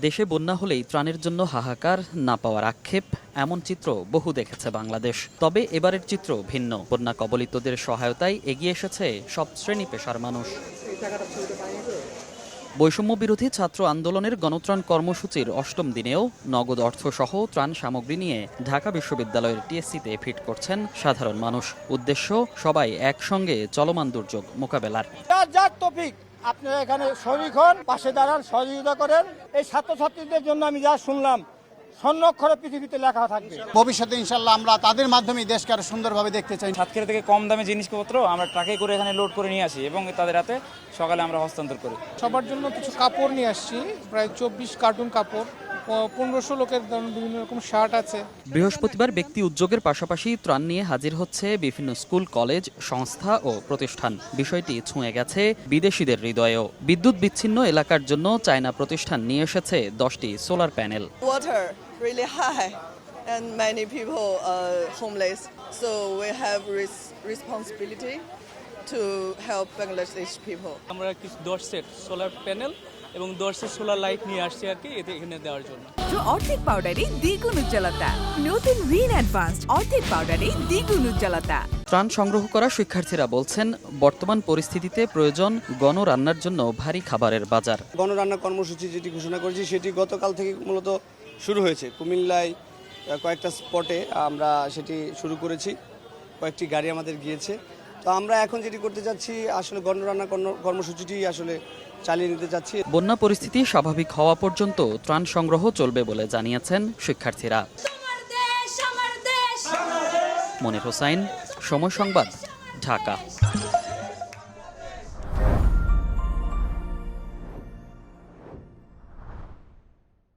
দেশে বন্যা হলেই ত্রাণের জন্য হাহাকার, না পাওয়ার আক্ষেপ, এমন চিত্র বহু দেখেছে বাংলাদেশ। তবে এবারের চিত্র ভিন্ন। বন্যা কবলিতদের সহায়তায় এগিয়ে এসেছে সব শ্রেণী পেশার মানুষ। বৈষম্য বিরোধী ছাত্র আন্দোলনের গণত্রাণ কর্মসূচির ৮ম দিনেও নগদ অর্থসহ ত্রাণ সামগ্রী নিয়ে ঢাকা বিশ্ববিদ্যালয়ের টিএসসিতে ভিড় করছেন সাধারণ মানুষ। উদ্দেশ্য সবাই একসঙ্গে চলমান দুর্যোগ মোকাবেলার। আপনারা এখানে শরীক হন, পাশে দাঁড়ান, সহযোগিতা করেন। এই ছাত্রছাত্রীদের জন্য আমি যা শুনলাম, স্বর্ণাক্ষরে পৃথিবীতে লেখা থাকবে। ভবিষ্যতে ইনশাল্লাহ আমরা তাদের মাধ্যমে দেশকে আরো সুন্দরভাবে দেখতে চাই। সাতক্ষীরা থেকে কম দামে জিনিসপত্র আমরা ট্রাকে করে এখানে লোড করে নিয়ে আসি এবং তাদের হাতে সকালে আমরা হস্তান্তর করি। সবার জন্য কিছু কাপড় নিয়ে আসছি, প্রায় ২৪ কার্টুন কাপড়, ১৫০০ লোকের বিভিন্ন রকম শার্ট আছে। বৃহস্পতিবার ব্যক্তি উদ্যোগের পাশাপাশি ত্রাণ নিয়ে হাজির হচ্ছে বিভিন্ন স্কুল, কলেজ, সংস্থা ও প্রতিষ্ঠান। বিষয়টি ছুঁয়ে গেছে বিদেশিদের হৃদয়েও। বিদ্যুৎ বিচ্ছিন্ন এলাকার জন্য চায়না প্রতিষ্ঠান নিয়ে এসেছে 10টি solar panel. Really high and many people are homeless, so we have responsibility to help Bangladeshi people. আমরা কিছু 10 সেট সোলার প্যানেল এবং 10 সেট সোলার লাইট নিয়ে আসছি আর কি এখানে দেওয়ার জন্য। অর্ধেক পাউডারে দ্বিগুণ উজ্জ্বলতা। নতুন রিন অ্যাডভান্সড অর্ধেক পাউডারে দ্বিগুণ উজ্জ্বলতা। ত্রাণ সংগ্রহ করা শিক্ষার্থীরা বলছেন, বর্তমান পরিস্থিতিতে প্রয়োজন গণরান্নার জন্য ভারী খাবারের বাজার। গণরান্না কর্মসূচি যেটি ঘোষণা করেছি সেটি গতকাল থেকে মূলত শুরু হয়েছে। কুমিল্লায় কয়েকটা স্পটে আমরা সেটি শুরু করেছি, কয়েকটি গাড়ি আমাদের গিয়েছে। তো আমরা এখন যেটি করতে যাচ্ছি আসলে গণরান্না কর্মসূচিটি আসলে চালিয়ে নিতে চাচ্ছি। বন্যা পরিস্থিতি স্বাভাবিক হওয়া পর্যন্ত ত্রাণ সংগ্রহ চলবে বলে জানিয়েছেন শিক্ষার্থীরা। মনির হোসাইন, সময় সংবাদ, ঢাকা।